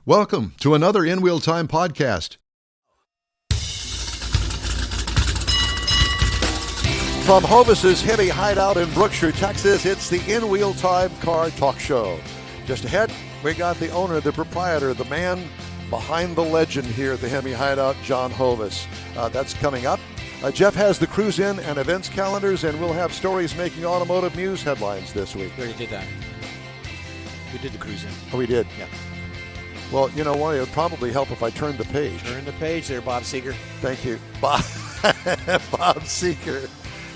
Welcome to another InWheelTime podcast. From Hovis's Hemi Hideout in Brookshire, Texas, it's the InWheelTime Car Talk Show. Just ahead, we got the owner, the proprietor, the man behind the legend here at the Hemi Hideout, John Hovis. That's coming up. Jeff has the cruise in and events calendars, and we'll have stories making automotive news headlines this week. We already did that. We did the cruise in. Oh, we did? Yeah. Well, you know what? It would probably help if I turned the page. Turn the page there, Bob Seeger. Thank you. Bob Seeger.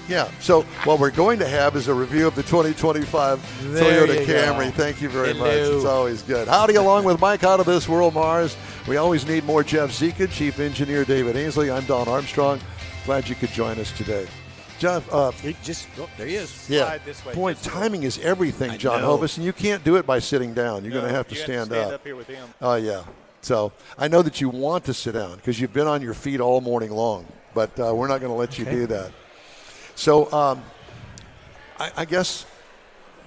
Yeah, so what we're going to have is a review of the 2025 Toyota Camry. Go. Thank you very Hello. much. It's always good. Howdy, along with Mike out of this world, Mars. We always need more Jeff Zeka, Chief Engineer David Ainsley. I'm Don Armstrong. Glad you could join us today. Jeff, there he is. yeah. Slide this way. Boy, timing is everything, John know. Hovis, and you can't do it by sitting down. You're going to have to stand up. Here with him. Oh, yeah. So I know that you want to sit down because you've been on your feet all morning long, but we're not going to let you do that. So I guess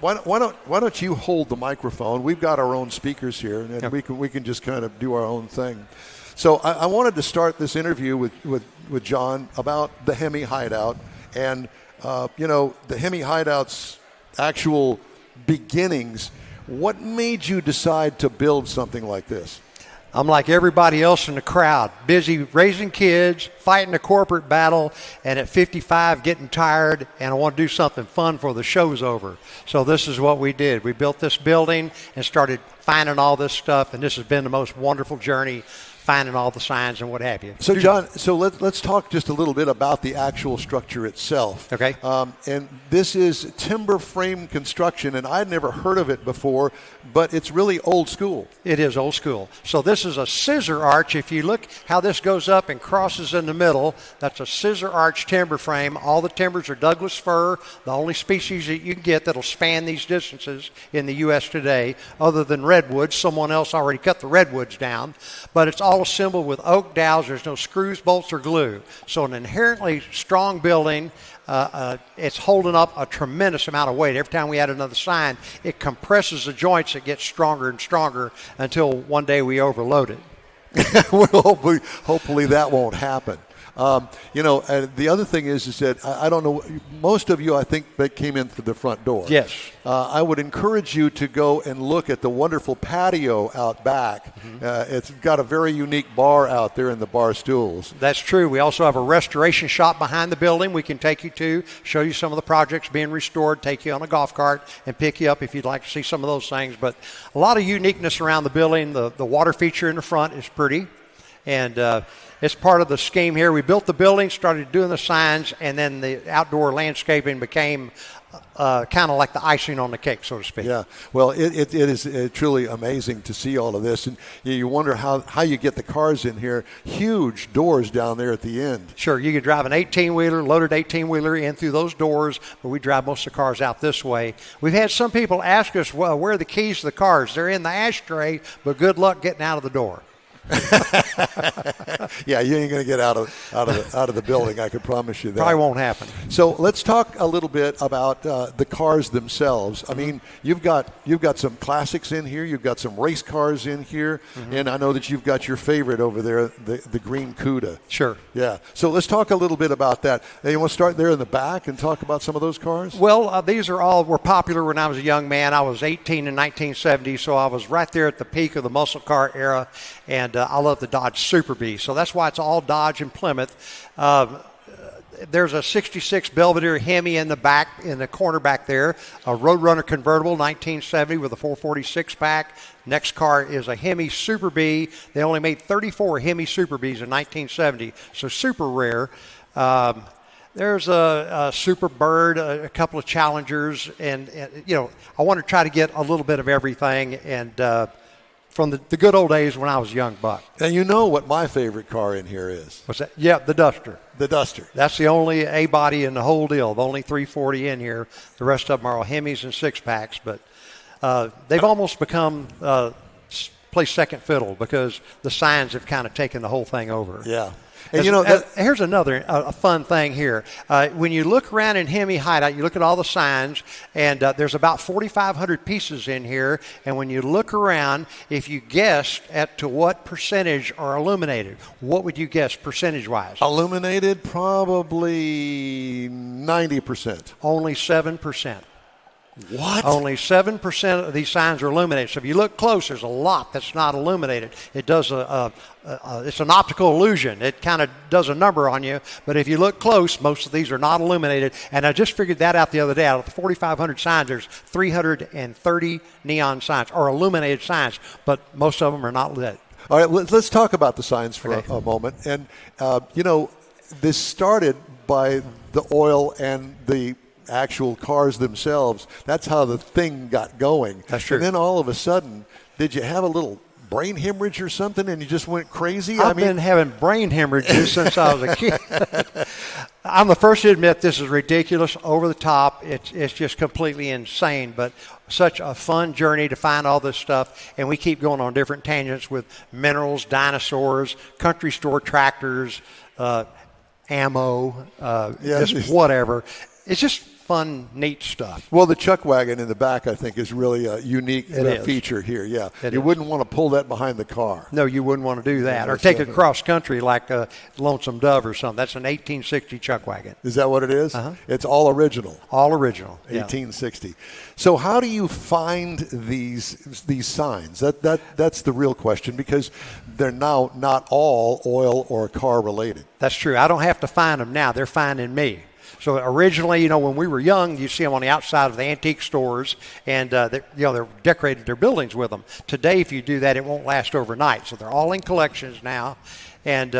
why don't you hold the microphone? We've got our own speakers here, and we can just kind of do our own thing. So I wanted to start this interview with John about the Hemi Hideout and the Hemi Hideout's actual beginnings. What made you decide to build something like this? I'm like everybody else in the crowd, busy raising kids, fighting a corporate battle, and at 55 getting tired, and I want to do something fun before the show's over. So this is what we did. We built this building and started finding all this stuff, and this has been the most wonderful journey, finding all the signs and what have you. So, John, let's talk just a little bit about the actual structure itself. Okay. And this is timber frame construction, and I'd never heard of it before, but it's really old school. It is old school. So this is a scissor arch. If you look how this goes up and crosses in the middle, that's a scissor arch timber frame. All the timbers are Douglas fir, the only species that you can get that'll span these distances in the U.S. today, other than redwoods. Someone else already cut the redwoods down. But it's all assembled with oak dowels. There's no screws, bolts, or glue. So an inherently strong building. It's holding up a tremendous amount of weight. Every time we add another sign, it compresses the joints. It gets stronger and stronger until one day we overload it. Well, hopefully that won't happen. And the other thing is that I don't know, most of you, I think, that came in through the front door. Yes. I would encourage you to go and look at the wonderful patio out back. Mm-hmm. It's got a very unique bar out there in the bar stools. That's true. We also have a restoration shop behind the building we can take you to, show you some of the projects being restored, take you on a golf cart, and pick you up if you'd like to see some of those things. But a lot of uniqueness around the building. The water feature in the front is pretty. And it's part of the scheme here. We built the building, started doing the signs, and then the outdoor landscaping became kind of like the icing on the cake, so to speak. Yeah, well, it is truly amazing to see all of this. And you wonder how you get the cars in here. Huge doors down there at the end. Sure, you could drive an 18-wheeler, loaded 18-wheeler in through those doors, but we drive most of the cars out this way. We've had some people ask us, well, where are the keys to the cars? They're in the ashtray, but good luck getting out of the door. Yeah, you ain't going to get out of the building. I could promise you that. Probably won't happen. So let's talk a little bit about the cars themselves. I mean, you've got some classics in here. You've got some race cars in here, and I know that you've got your favorite over there, the green Cuda. Sure. Yeah. So let's talk a little bit about that. And you want to start there in the back and talk about some of those cars? Well, these were popular when I was a young man. I was 18 in 1970, so I was right there at the peak of the muscle car era, and I love the Dodge Superbee. So that's why it's all Dodge and Plymouth. There's a 66 Belvedere Hemi in the back, in the corner back there, a Roadrunner convertible, 1970 with a 446 pack. Next car is a Hemi Superbee. They only made 34 Hemi Superbees in 1970, so super rare. There's a Superbird, a couple of Challengers, and I want to try to get a little bit of everything, and from the good old days when I was a young buck. And you know what my favorite car in here is? What's that? Yeah, the Duster. The Duster. That's the only A-body in the whole deal, the only 340 in here. The rest of them are all Hemis and six-packs, but they've almost become play second fiddle because the signs have kind of taken the whole thing over. Yeah. And here's another a fun thing here. When you look around in Hemi Hideout, you look at all the signs, and there's about 4,500 pieces in here. And when you look around, if you guessed to what percentage are illuminated, what would you guess percentage-wise? Illuminated, probably 90%. Only 7%. What? Only 7% of these signs are illuminated. So if you look close, there's a lot that's not illuminated. It does it's an optical illusion. It kind of does a number on you. But if you look close, most of these are not illuminated. And I just figured that out the other day. Out of the 4,500 signs, there's 330 neon signs or illuminated signs, but most of them are not lit. All right, let's talk about the signs for a moment. And, this started by the oil and the actual cars themselves. That's how the thing got going. That's true. And then all of a sudden, did you have a little brain hemorrhage or something and you just went crazy? I've been having brain hemorrhages since I was a kid. I'm the first to admit this is ridiculous, over the top. It's just completely insane, but such a fun journey to find all this stuff. And we keep going on different tangents with minerals, dinosaurs, country store tractors, ammo, just whatever. It's just fun, neat stuff. Well, the chuck wagon in the back, I think, is really a unique feature here. Yeah, you wouldn't want to pull that behind the car. No, you wouldn't want to do that, or take it cross country like a Lonesome Dove or something. That's an 1860 chuck wagon. Is that what it is? Uh-huh. It's all original. All original. 1860. Yeah. So how do you find these signs? That's the real question, because they're now not all oil or car related. That's true. I don't have to find them now. They're finding me. So originally, when we were young, you see them on the outside of the antique stores, and they're decorated their buildings with them. Today, if you do that, it won't last overnight. So they're all in collections now, and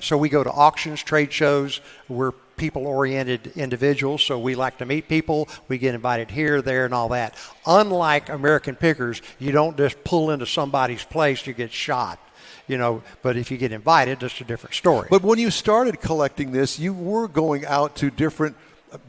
so we go to auctions, trade shows. We're people-oriented individuals, so we like to meet people. We get invited here, there, and all that. Unlike American pickers, you don't just pull into somebody's place; you get shot. But if you get invited, that's a different story. But when you started collecting this, you were going out to different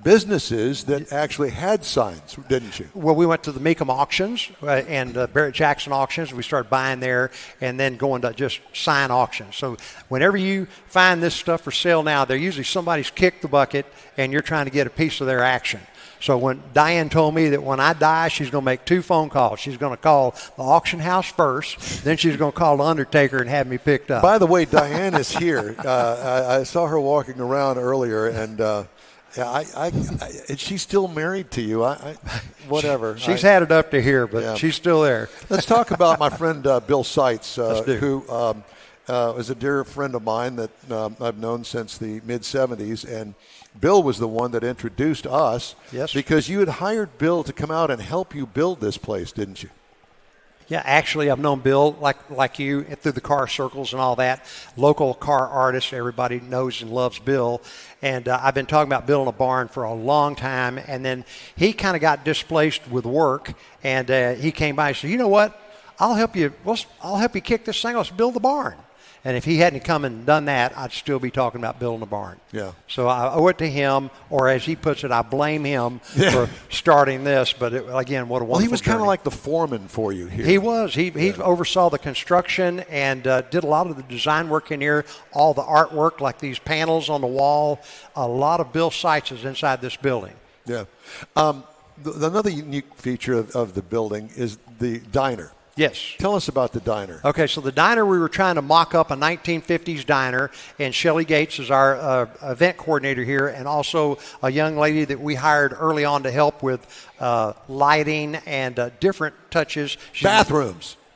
businesses that actually had signs, didn't you? Well, we went to the Mecum auctions and Barrett Jackson auctions. We started buying there and then going to just sign auctions. So whenever you find this stuff for sale now, they're usually somebody's kicked the bucket and you're trying to get a piece of their action. So when Diane told me that when I die, she's going to make 2 phone calls. She's going to call the auction house first, then she's going to call the undertaker and have me picked up. By the way, Diane is here. I saw her walking around earlier, and is she still married to you? Whatever. She's had it up to here, but she's still there. Let's talk about my friend Bill Seitz, who is a dear friend of mine that I've known since the mid-'70s, and Bill was the one that introduced us. Yes. Because you had hired Bill to come out and help you build this place, didn't you? Yeah, actually, I've known Bill like you through the car circles and all that. Local car artist, everybody knows and loves Bill. And I've been talking about building a barn for a long time. And then he kind of got displaced with work, and he came by and said, "You know what? I'll help you kick this thing. Let's build the barn." And if he hadn't come and done that, I'd still be talking about building a barn. Yeah. So I owe it to him, or as he puts it, I blame him for starting this. But again, what a wonderful Well, he was kind of journey. like the foreman for you here. He was. He oversaw the construction and did a lot of the design work in here, all the artwork, like these panels on the wall. A lot of Bill Seitz is inside this building. Yeah. Another unique feature of the building is the diner. Yes. Tell us about the diner. Okay, so the diner, we were trying to mock up a 1950s diner, and Shelley Gates is our event coordinator here, and also a young lady that we hired early on to help with lighting and different touches.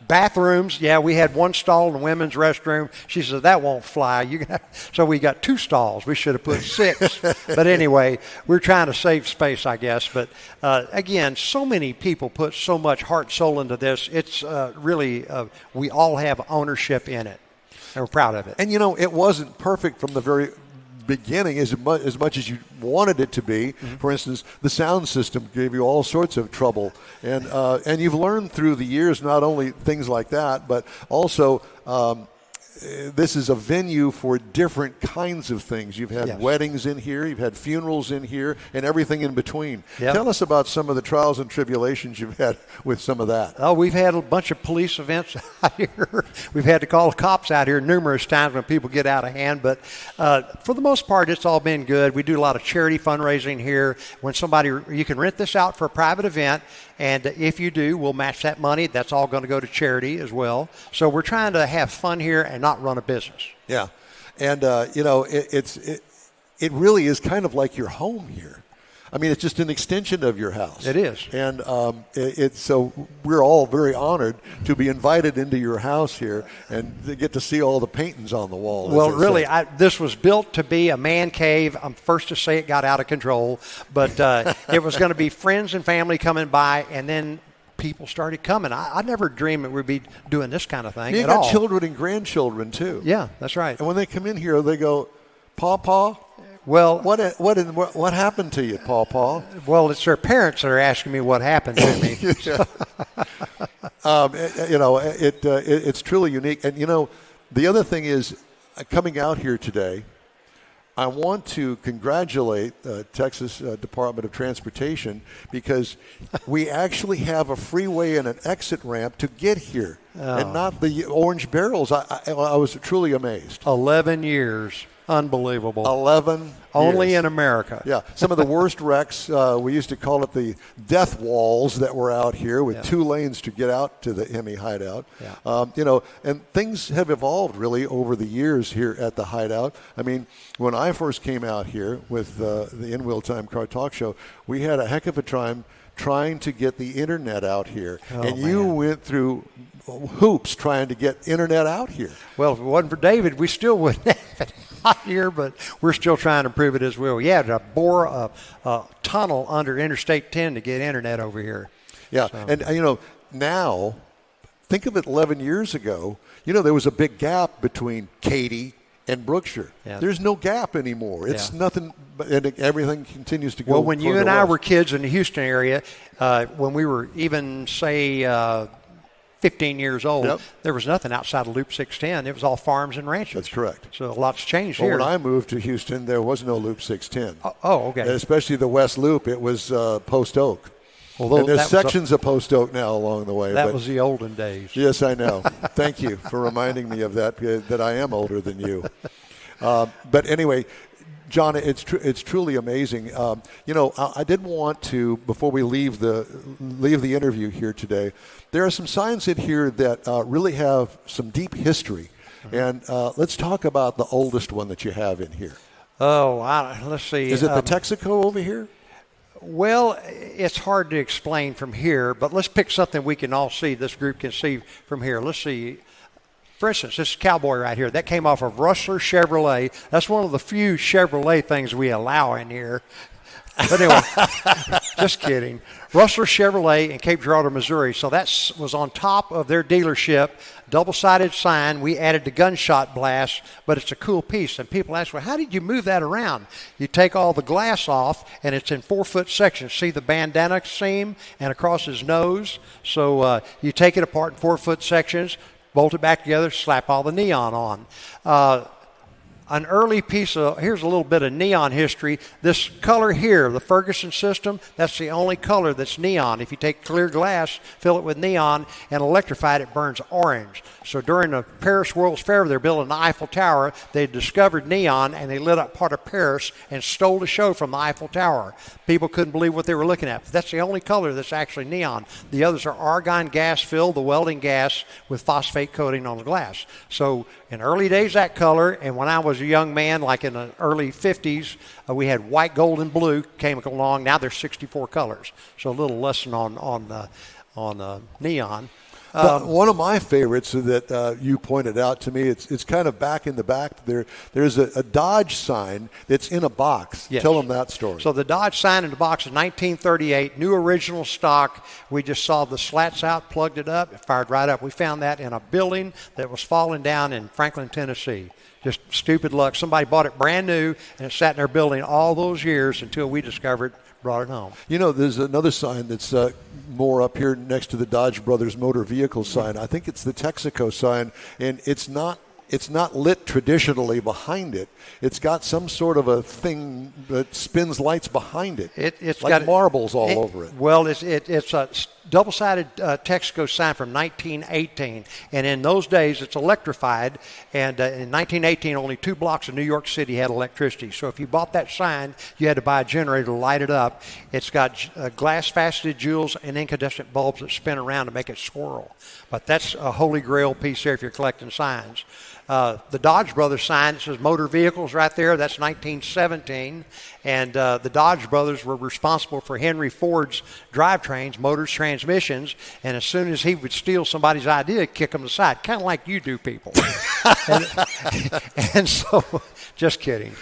Bathrooms, yeah, we had one stall in the women's restroom. She said, "That won't fly." So we got 2 stalls. We should have put 6. But anyway, we're trying to save space, I guess. But again, so many people put so much heart and soul into this. It's really, we all have ownership in it, and we're proud of it. And, it wasn't perfect from the very beginning as much as you wanted it to be. Mm-hmm. For instance, the sound system gave you all sorts of trouble, and you've learned through the years not only things like that, but also this is a venue for different kinds of things. You've had Yes. weddings in here, you've had funerals in here, and everything in between. Yep. Tell us about some of the trials and tribulations you've had with some of that. Oh, we've had a bunch of police events out here. We've had to call the cops out here numerous times when people get out of hand. But for the most part, it's all been good. We do a lot of charity fundraising here. When you can rent this out for a private event, and if you do, we'll match that money. That's all going to go to charity as well. So we're trying to have fun here and not run a business. Yeah, and it really is kind of like your home here. I mean, it's just an extension of your house. It is. And so we're all very honored to be invited into your house here and to get to see all the paintings on the wall. Well, really, this was built to be a man cave. I'm first to say it got out of control, but it was going to be friends and family coming by, and then people started coming. I never dreamed that we'd be doing this kind of thing you at got all. children and grandchildren, too. Yeah, that's right. And when they come in here, they go, Paw? Well, what happened to you, Paw? well, it's their parents that are asking me what happened to me. It's truly unique. And, the other thing is, coming out here today, I want to congratulate Texas Department of Transportation because we actually have a freeway and an exit ramp to get here, and not the orange barrels. I was truly amazed. 11 years. Unbelievable. 11 Only years. in America. Yeah, some of the worst wrecks, we used to call it the death walls that were out here with 2 lanes to get out to the Hemi Hideout. Yeah. And things have evolved really over the years here at the Hideout. I mean, when I first came out here with the InWheelTime Car Talk Show, we had a heck of a time trying to get the internet out here. You went through hoops trying to get internet out here. Well, if it wasn't for David, we still wouldn't have it out here, but we're still trying to prove it as well. Yeah, to bore a tunnel under Interstate 10 to get internet over here. Yeah, so. And now, think of it 11 years ago, there was a big gap between Katy and Brookshire. Yeah. There's no gap anymore. It's nothing, and everything continues to go. Well, when you and I west. were kids in the Houston area, when we were even, say, 15 years old, there was nothing outside of Loop 610. It was all farms and ranches. That's correct. So a lot's changed here. When I moved to Houston, there was no Loop 610. Oh, okay. And especially the West Loop, it was Post Oak. Although and there's sections of Post Oak now along the way. That was the olden days. Yes, I know. Thank you for reminding me of that I am older than you. But anyway, John, it's truly amazing. I did want to, before we leave the interview here today, there are some signs in here that really have some deep history. And let's talk about the oldest one that you have in here. Oh, let's see. Is it the Texaco over here? Well, it's hard to explain from here, but let's pick something we can all see, this group can see from here. Let's see. For instance, this cowboy right here, that came off of Rustler Chevrolet. That's one of the few Chevrolet things we allow in here. But anyway, just kidding. Rustler Chevrolet in Cape Girardeau, Missouri. So that was on top of their dealership, double-sided sign. We added the gunshot blast, but it's a cool piece. And people ask, well, how did you move that around? You take all the glass off, and it's in 4-foot sections. See the bandana seam and across his nose? So you take it apart in 4-foot sections, bolt it back together, slap all the neon on. An early piece of, here's a little bit of neon history. This color here, the Ferguson system, that's the only color that's neon. If you take clear glass, fill it with neon, and electrify it, it burns orange. So during the Paris World's Fair, they're building the Eiffel Tower. They discovered neon, and they lit up part of Paris and stole the show from the Eiffel Tower. People couldn't believe what they were looking at. But that's the only color that's actually neon. The others are argon gas filled, the welding gas with phosphate coating on the glass. So in early days, that color, and when I was a young man, like in the early 50s, we had white, gold, and blue came along. Now there's 64 colors. So a little lesson on neon. One of my favorites that you pointed out to me, it's kind of back in the back there. There's a Dodge sign that's in a box. Yes. Tell them that story. So the Dodge sign in the box is 1938, new original stock. We just saw the slats out, plugged it up, it fired right up. We found that in a building that was falling down in Franklin, Tennessee. Just stupid luck. Somebody bought it brand new, and it sat in their building all those years until we discovered, brought it home. There's another sign that's more up here next to the Dodge Brothers motor vehicle sign. I think it's the Texaco sign, and it's not it's not lit traditionally behind it. It's got some sort of a thing that spins lights behind it. It's like got marbles all over it. Well, it's a double-sided Texaco sign from 1918, and in those days it's electrified. And in 1918, only 2 blocks of New York City had electricity. So if you bought that sign, you had to buy a generator to light it up. It's got glass-faceted jewels and incandescent bulbs that spin around to make it swirl. But that's a holy grail piece there if you're collecting signs. The Dodge Brothers sign, it says motor vehicles right there. That's 1917. And the Dodge Brothers were responsible for Henry Ford's drivetrains, motors, transmissions. And as soon as he would steal somebody's idea, kick them aside, kind of like you do people. and so, just kidding.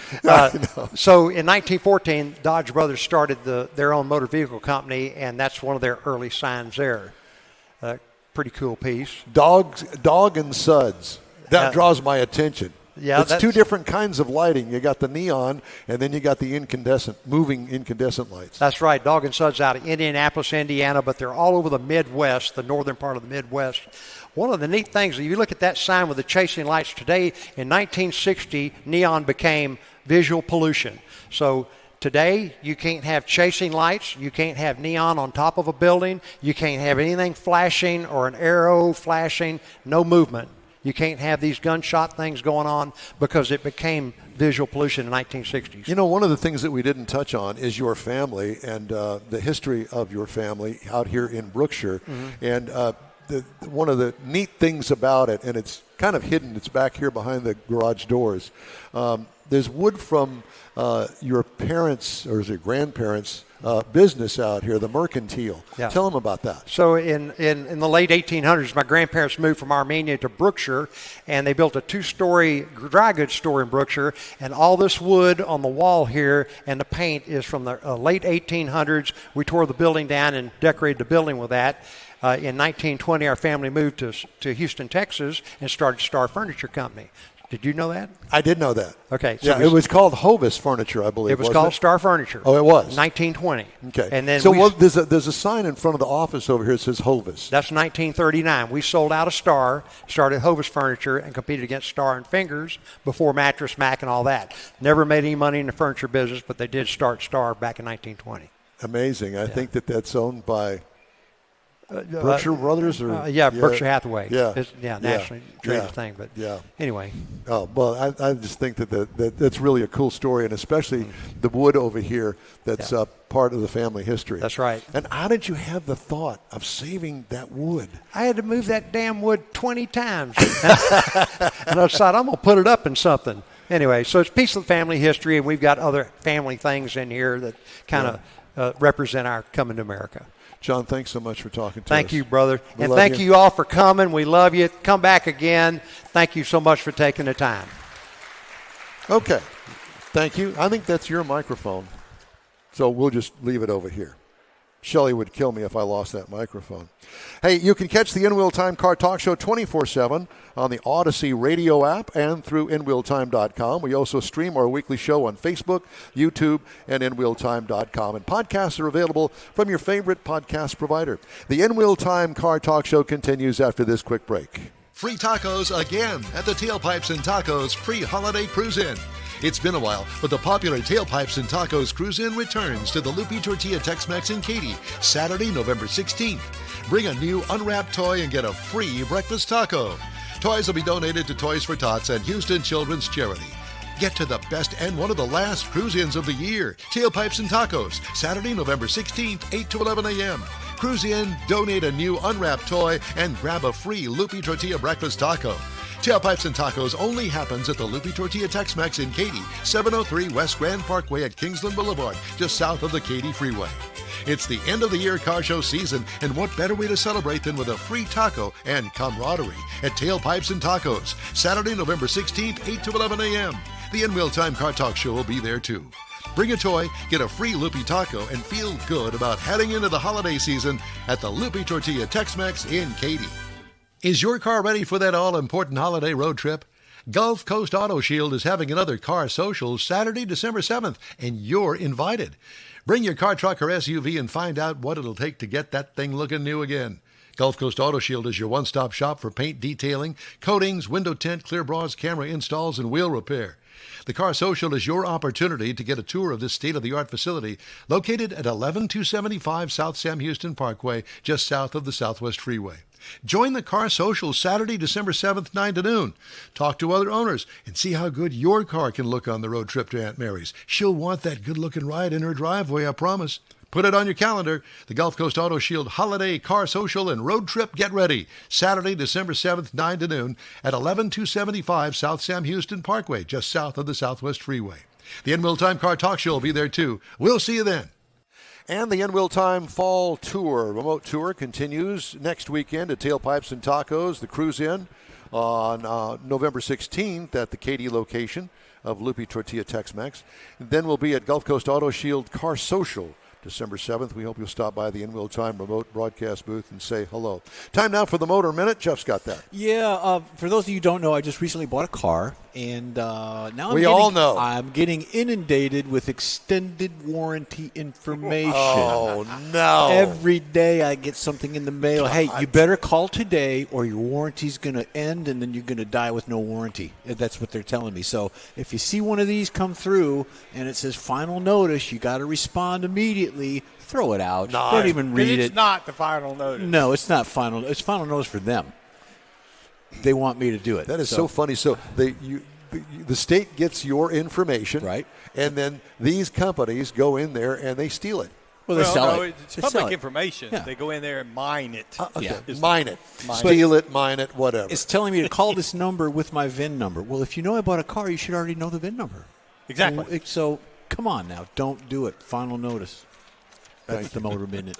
So in 1914, Dodge Brothers started their own motor vehicle company, and that's one of their early signs there. Pretty cool piece. Dog and suds. That draws my attention. Yeah, it's 2 different kinds of lighting. You got the neon, and then you got the moving incandescent lights. That's right. Dog and Suds out of Indianapolis, Indiana, but they're all over the Midwest, the northern part of the Midwest. One of the neat things, if you look at that sign with the chasing lights today, in 1960, neon became visual pollution. So today, you can't have chasing lights. You can't have neon on top of a building. You can't have anything flashing or an arrow flashing, no movement. You can't have these gunshot things going on because it became visual pollution in the 1960s. You know, one of the things that we didn't touch on is your family and the history of your family out here in Brookshire. Mm-hmm. And one of the neat things about it, and it's kind of hidden, it's back here behind the garage doors. There's wood from your parents' or your grandparents' business out here, the mercantile. Yeah. Tell them about that. So in the late 1800s, my grandparents moved from Armenia to Brookshire, and they built a 2-story dry goods store in Brookshire. And all this wood on the wall here and the paint is from the late 1800s. We tore the building down and decorated the building with that. In 1920, our family moved to Houston, Texas, and started Star Furniture Company. Did you know that? I did know that. Okay. So yeah, it was called Hovis Furniture, I believe. It was called Star Furniture. Oh, it was? 1920. Okay. And then there's a sign in front of the office over here that says Hovis. That's 1939. We sold out of Star, started Hovis Furniture, and competed against Star and Fingers before Mattress Mac and all that. Never made any money in the furniture business, but they did start Star back in 1920. Amazing. I think that's owned by Brookshire Brothers? Berkshire Hathaway. Yeah. It's, nationally traded thing. But anyway. Oh, well, I just think that's really a cool story, and especially the wood over here that's part of the family history. That's right. And how did you have the thought of saving that wood? I had to move that damn wood 20 times. And I decided I'm going to put it up in something. Anyway, so it's a piece of the family history, and we've got other family things in here that kind of represent our coming to America. John, thanks so much for talking to us. Thank you, brother. And thank you all for coming. We love you. Come back again. Thank you so much for taking the time. Okay. Thank you. I think that's your microphone. So we'll just leave it over here. Shelley would kill me if I lost that microphone. Hey, you can catch the InWheelTime Car Talk Show 24/7 on the Odyssey radio app and through InWheelTime.com. We also stream our weekly show on Facebook, YouTube, and InWheelTime.com. And podcasts are available from your favorite podcast provider. The InWheelTime Car Talk Show continues after this quick break. Free tacos again at the Tailpipes and Tacos pre-holiday cruise-in. It's been a while, but the popular Tailpipes and Tacos Cruise-In returns to the Lupi Tortilla Tex-Mex in Katy, Saturday, November 16th. Bring a new unwrapped toy and get a free breakfast taco. Toys will be donated to Toys for Tots and Houston Children's Charity. Get to the best and one of the last cruise-ins of the year. Tailpipes and Tacos, Saturday, November 16th, 8 to 11 a.m. Cruise in, donate a new unwrapped toy, and grab a free Lupi Tortilla breakfast taco. Tailpipes and Tacos only happens at the Lupi Tortilla Tex-Mex in Katy, 703 West Grand Parkway at Kingsland Boulevard, just south of the Katy Freeway. It's the end of the year car show season, and what better way to celebrate than with a free taco and camaraderie at Tailpipes and Tacos, Saturday, November 16th, 8 to 11 a.m. The InWheelTime Car Talk Show will be there too. Bring a toy, get a free Lupi taco, and feel good about heading into the holiday season at the Lupi Tortilla Tex-Mex in Katy. Is your car ready for that all-important holiday road trip? Gulf Coast Auto Shield is having another car social Saturday, December 7th, and you're invited. Bring your car, truck, or SUV and find out what it'll take to get that thing looking new again. Gulf Coast Auto Shield is your one-stop shop for paint detailing, coatings, window tint, clear bras, camera installs, and wheel repair. The Car Social is your opportunity to get a tour of this state-of-the-art facility located at 11275 South Sam Houston Parkway, just south of the Southwest Freeway. Join the Car Social Saturday, December 7th, 9 to noon. Talk to other owners and see how good your car can look on the road trip to Aunt Mary's. She'll want that good-looking ride in her driveway, I promise. Put it on your calendar. The Gulf Coast Auto Shield Holiday Car Social and Road Trip Get Ready. Saturday, December 7th, 9 to noon at 11275 South Sam Houston Parkway, just south of the Southwest Freeway. The InWheelTime Car Talk Show will be there too. We'll see you then. And the InWheelTime Fall Tour, remote tour, continues next weekend at Tailpipes and Tacos, the Cruise In, on November 16th at the Katy location of Lupe Tortilla Tex-Mex. Then we'll be at Gulf Coast Auto Shield Car Social, December 7th. We hope you'll stop by the InWheelTime remote broadcast booth and say hello. Time now for the Motor Minute. Jeff's got that. Yeah, for those of you who don't know, I just recently bought a car, and now I'm getting inundated with extended warranty information. Oh, no. Every day I get something in the mail. Hey, you better call today or your warranty's going to end, and then you're going to die with no warranty. That's what they're telling me. So if you see one of these come through and it says final notice, you got to respond immediately. Throw it out. Don't even read it. It's not the final notice. No, it's not final. It's final notice for them. They want me to do it. That is so funny. So the state gets your information, right? And then these companies go in there and they steal it. Well, they sell it. It's public information. Yeah. They go in there and mine it. Mine it. Steal it, mine it, whatever. It's telling me to call this number with my VIN number. Well, if you know I bought a car, you should already know the VIN number. Exactly. So come on now. Don't do it. Final notice. That's the Motor Minute.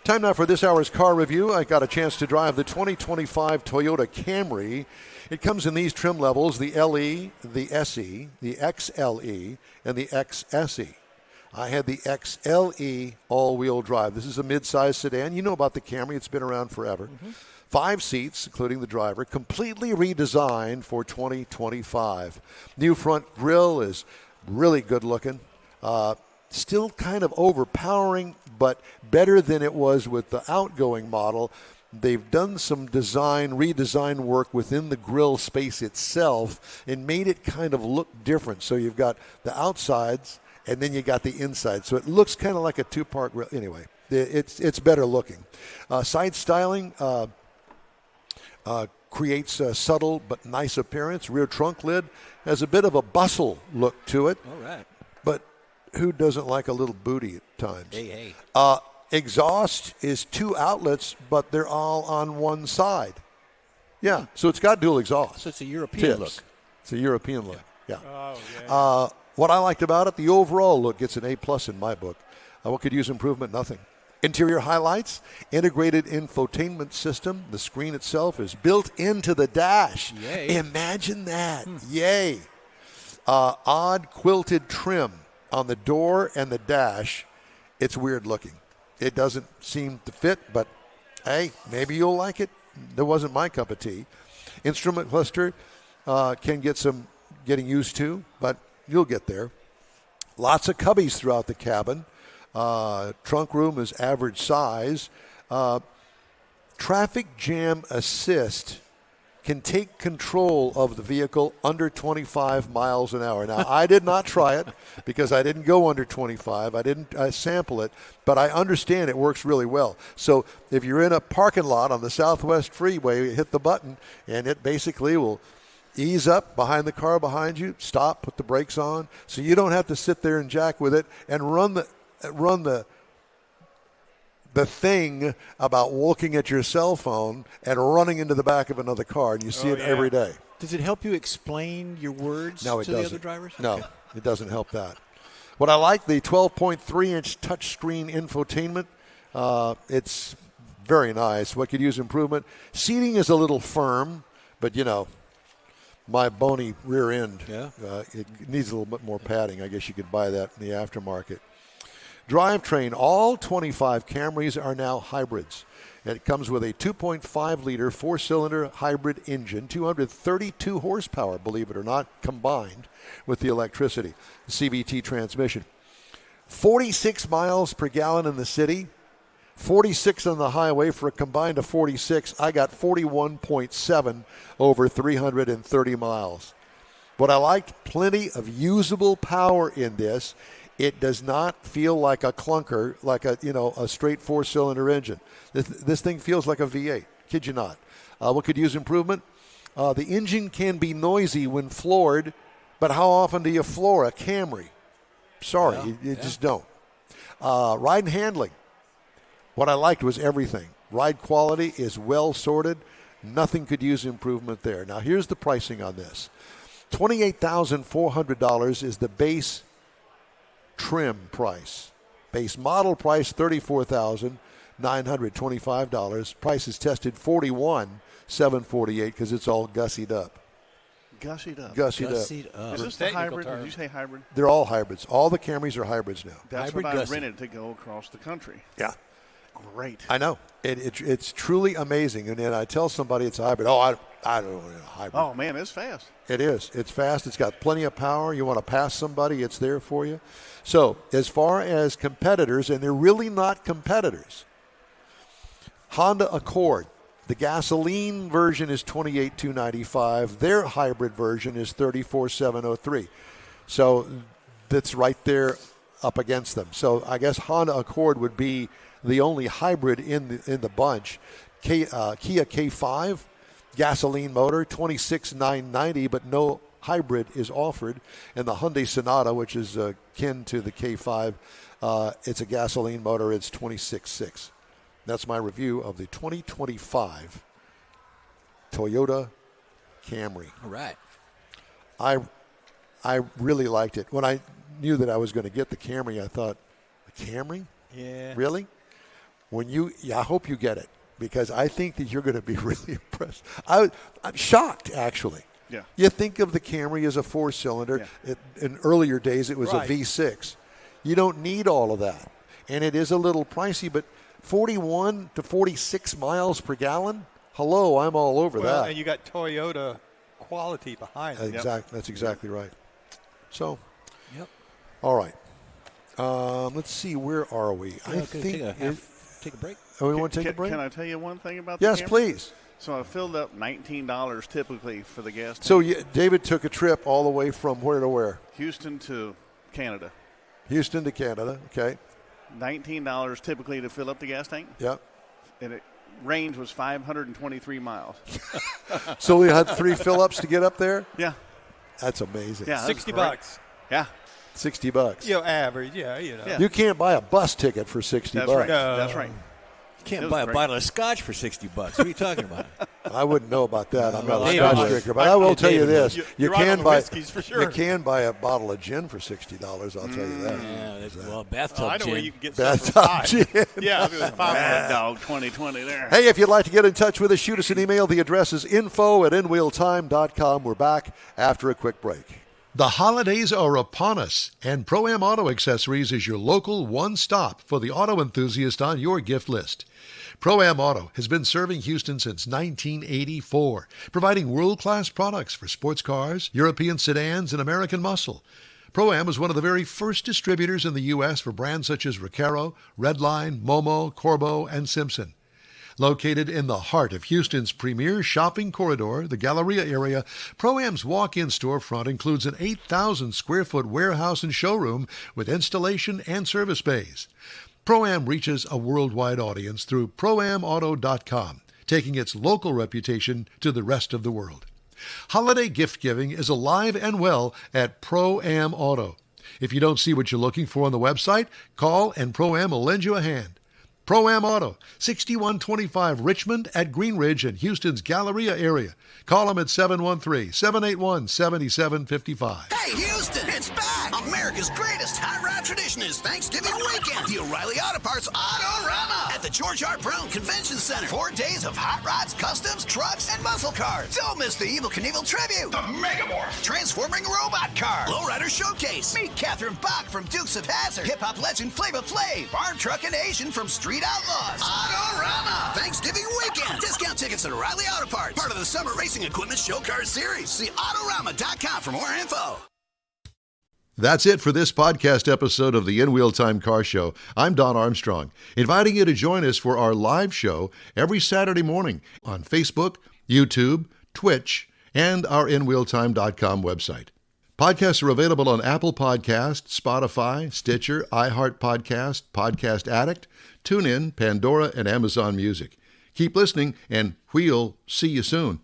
Time now for this hour's car review. I got a chance to drive the 2025 Toyota Camry. It comes in these trim levels, the LE, the SE, the XLE, and the XSE. I had the XLE all-wheel drive. This is a mid-size sedan. You know about the Camry. It's been around forever. 5 seats, including the driver, completely redesigned for 2025. New front grille is really good looking. Still kind of overpowering, but better than it was with the outgoing model. They've done some redesign work within the grille space itself and made it kind of look different. So you've got the outsides and then you got the inside. So it looks kind of like a two-part grille. Anyway, it's better looking. Side styling creates a subtle but nice appearance. Rear trunk lid has a bit of a bustle look to it. All right. But who doesn't like a little booty at times? Hey. Exhaust is 2 outlets, but they're all on one side. Yeah, so it's got dual exhaust. So it's a European look. It's a European look, yeah. Oh, yeah. What I liked about it, the overall look gets an A+ in my book. What could use improvement? Nothing. Interior highlights, integrated infotainment system. The screen itself is built into the dash. Yay. Imagine that. Yay. Odd quilted trim on the door and the dash. It's weird looking. It doesn't seem to fit, but hey, maybe you'll like it. That wasn't my cup of tea. Instrument cluster can get some getting used to, but you'll get there. Lots of cubbies throughout the cabin. Trunk room is average size. Traffic jam assist can take control of the vehicle under 25 miles an hour. Now, I did not try it because I didn't go under 25. I didn't sample it, but I understand it works really well. So if you're in a parking lot on the Southwest Freeway, you hit the button, and it basically will ease up behind the car behind you, stop, put the brakes on, so you don't have to sit there and jack with it and run the thing about looking at your cell phone and running into the back of another car, and you see it every day. Does it help you explain your words to the other drivers? No, it doesn't help that. What I like, the 12.3-inch touchscreen infotainment, it's very nice. What could use improvement? Seating is a little firm, but, my bony rear end, it needs a little bit more padding. I guess you could buy that in the aftermarket. Drivetrain, all 25 Camrys are now hybrids. And it comes with a 2.5-liter 4-cylinder hybrid engine, 232 horsepower, believe it or not, combined with the electricity. The CVT transmission. 46 miles per gallon in the city, 46 on the highway for a combined of 46. I got 41.7 over 330 miles. What I liked, plenty of usable power in this. It does not feel like a clunker, like a straight 4-cylinder engine. This thing feels like a V8. Kid you not. What could use improvement? The engine can be noisy when floored, but how often do you floor a Camry? Sorry, you just don't. Ride and handling. What I liked was everything. Ride quality is well sorted. Nothing could use improvement there. Now, here's the pricing on this. $28,400 is the base trim price. Base model price, $34,925. Price is tested $41,748 because it's all gussied up. Gussied up. Gussied up. Is this the hybrid? Did you say hybrid? They're all hybrids. All the Camrys are hybrids now. That's Hybrid what I gusset. rented to go across the country. Yeah. Great. I know. It's truly amazing. And then I tell somebody it's a hybrid. Oh, I don't want a hybrid. Oh, man, it's fast. It is. It's fast. It's got plenty of power. You want to pass somebody, it's there for you. So as far as competitors, and they're really not competitors, Honda Accord, the gasoline version is $28,295. Their hybrid version is $34,703. So that's right there up against them. So I guess Honda Accord would be the only hybrid in the bunch. Kia K5, gasoline motor, $26,990, but no hybrid is offered. And the Hyundai Sonata, which is akin to the K5, it's a gasoline motor. It's $26,600. That's my review of the 2025 Toyota Camry. All right. I really liked it. When I knew that I was going to get the Camry, I thought, the Camry? Yeah. Really? I hope you get it, because I think that you're going to be really impressed. I'm shocked, actually. Yeah. You think of the Camry as a 4-cylinder. Yeah. In earlier days, it was Right. a V6. You don't need all of that. And it is a little pricey, but 41 to 46 miles per gallon? Hello, I'm all over Well, that. and you got Toyota quality behind it. That's exactly right. So, Yep. all right. Let's see, where are we? I think Take a break. we want to take a break? Can I tell you one thing about Yes, the Camry? please. So I filled up $19 typically for the gas tank. So David took a trip all the way from where to where? Houston to Canada. Houston to Canada. Okay. $19 typically to fill up the gas tank. Yep. And it range was 523 miles. So we had 3 fill-ups to get up there? Yeah. That's amazing. Yeah. That's $60. great. Yeah. $60. Average, yeah. Yeah. You can't buy a bus ticket for $60. That's right. No. That's right. You can't It was buy a great. bottle of scotch for $60. What are you talking about? I wouldn't know about that. I'm not a David Scotch would. drinker, but I will tell you David this: would. you You're right on can the buy whiskeys for sure. You can buy a bottle of gin for $60. I'll tell you that. Well, bathtub I know gin. where you can get some for Bathtub $5. gin. Yeah, it was $5. Mad Dog 2020 there. Hey, if you'd like to get in touch with us, shoot us an email. The address is info@InWheelTime.com. We're back after a quick break. The holidays are upon us, and Pro-Am Auto Accessories is your local one-stop for the auto enthusiast on your gift list. Pro-Am Auto has been serving Houston since 1984, providing world-class products for sports cars, European sedans, and American muscle. Pro-Am was one of the very first distributors in the U.S. for brands such as Recaro, Redline, Momo, Corbeau, and Simpson. Located in the heart of Houston's premier shopping corridor, the Galleria area, Pro-Am's walk-in storefront includes an 8,000-square-foot warehouse and showroom with installation and service bays. Pro-Am reaches a worldwide audience through ProAmAuto.com, taking its local reputation to the rest of the world. Holiday gift giving is alive and well at Pro-Am Auto. If you don't see what you're looking for on the website, call and Pro-Am will lend you a hand. Pro-Am Auto, 6125 Richmond at Green Ridge in Houston's Galleria area. Call them at 713-781-7755. Hey, Houston, it's back! America's greatest hot rod tradition is Thanksgiving weekend. The O'Reilly Auto Parts Autorama at the George R. Brown Convention Center. 4 days of hot rods, customs, trucks, and muscle cars. Don't miss the Evel Knievel tribute. The Megamorph. Transforming Robot Car. Lowrider Showcase. Meet Catherine Bach from Dukes of Hazzard. Hip-hop legend Flava Flav. Farm Truck and Asian from Street Outlaws. Autorama. Thanksgiving weekend. Discount tickets at O'Reilly Auto Parts. Part of the Summer Racing Equipment Show Car Series. See Autorama.com for more info. That's it for this podcast episode of the InWheelTime Car Show. I'm Don Armstrong, inviting you to join us for our live show every Saturday morning on Facebook, YouTube, Twitch, and our InWheelTime.com website. Podcasts are available on Apple Podcasts, Spotify, Stitcher, iHeart Podcast, Podcast Addict, TuneIn, Pandora, and Amazon Music. Keep listening, and we'll see you soon.